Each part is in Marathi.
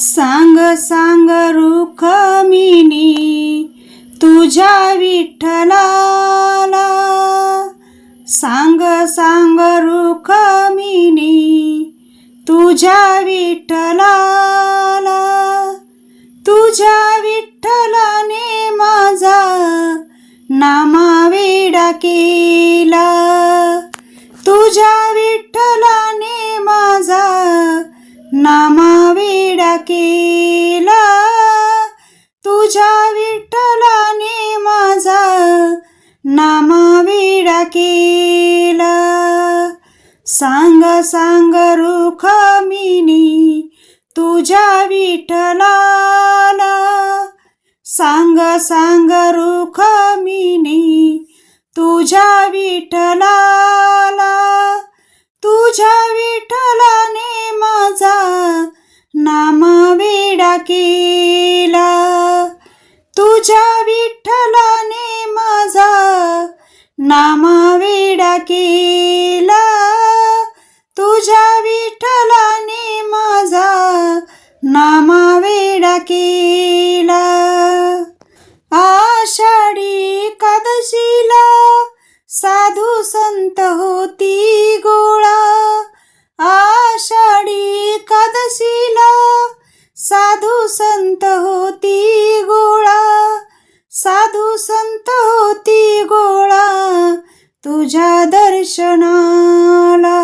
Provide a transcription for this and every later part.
सांग सांग रुक्मिणी तुझ्या विठ्ठलाला, सांग सांग रुक्मिणी तुझ्या विठ्ठलाला, तुझ्या विठ्ठलाने माझा नामावेडा केला, तुझ्या विठ्ठलाने माझा नामावेडा केला, तुझ्या विठ्ठलाने माझा नामावेडा केला. सांग सांग रुक्मिणी तुझ्या विठ्ठलाला, सांग सांग रुक्मिणी तुझ्या विठ्ठलाला, तुझ्या विठ्ठलाने माझा नामावेडा केला, तुझ्या विठ्ठलाने माझा नामावेडा केला, तुझ्या विठ्ठलाने माझा नामावेडा केला. आषाढी एकादशीला साधू संत होती गोळा, आषाढी एकादशीला साधू संत होती गोळा, साधू संत होती गोळा तुझ्या दर्शनाला,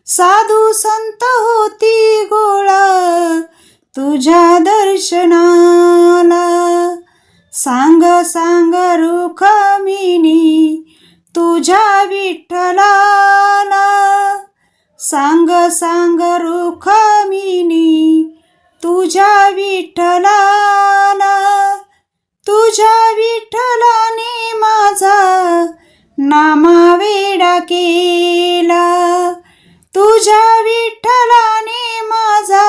साधू संत होती गोळा तुझ्या दर्शनाला. सांग सांग रुक्मिणी तुझ्या विठ्ठलाला, सांग सांग रुक्मिणी तुझ्या विठ्ठलाला, तुझ्या विठ्ठलाने माझा नामावेडा केला, तुझ्या विठ्ठलाने माझा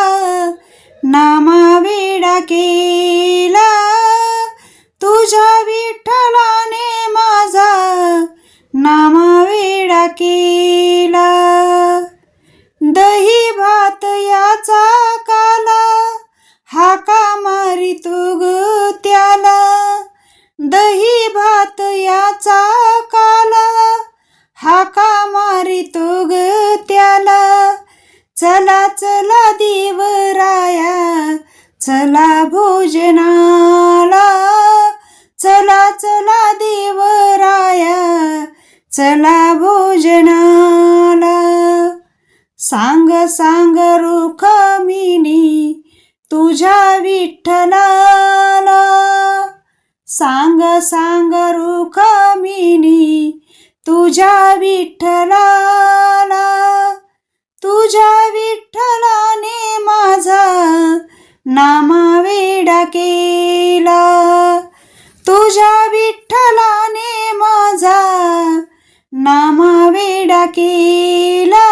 नामावेडा केला, तुझ्या विठ्ठलाने माझा नामावेडा केला. दही भात याचा काला हाका मारितो ग त्याला, दही भात याचा काला हाका मारितो ग त्याला. चला चला देवराया चला भोजनाला, चला चला देवराया चला भोजनाला. सांग सांग रुक्मिणी तुझ्या विठ्ठलाला, सांग सांग रुक्मिणी तुझ्या विठ्ठलाला, तुझ्या विठ्ठलाने माझा नामावेडा केला, तुझ्या विठ्ठलाने माझा नामावेडा केला,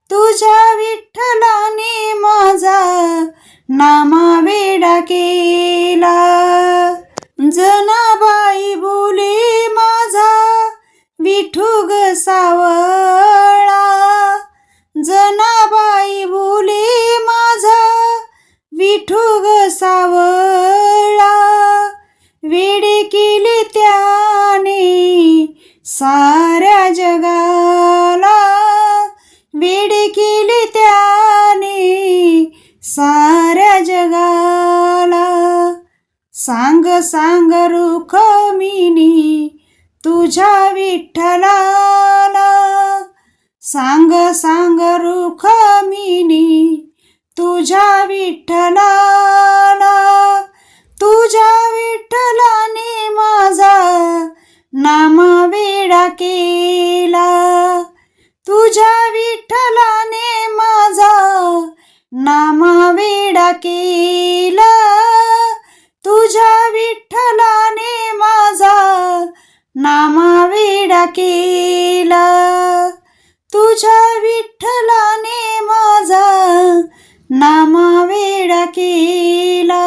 तुझ्या विठ्ठलाने माझा नामावेडा केला. जनाबाई बोले माझा विठू ग सावळा, जनाबाई बोले माझा विठू ग सावळा. वेडे केले त्याने साऱ्या जगाला, वेडे केले त्याने साऱ्या जगाला. सांग सांग रुक्मिणी तुझ्या विठ्ठलाला, सांग सांग रुक्मिणी तुझ्या विठ्ठलाला, तुझ्या विठ्ठलाने माझा नामावेडा केला, तुझ्या विठ्ठलाने माझा नामावेडा केला, तुझ्या विठ्ठलाने माझा नामावेडा केला, तुझ्या विठ्ठलाने माझा नामावेडा केला.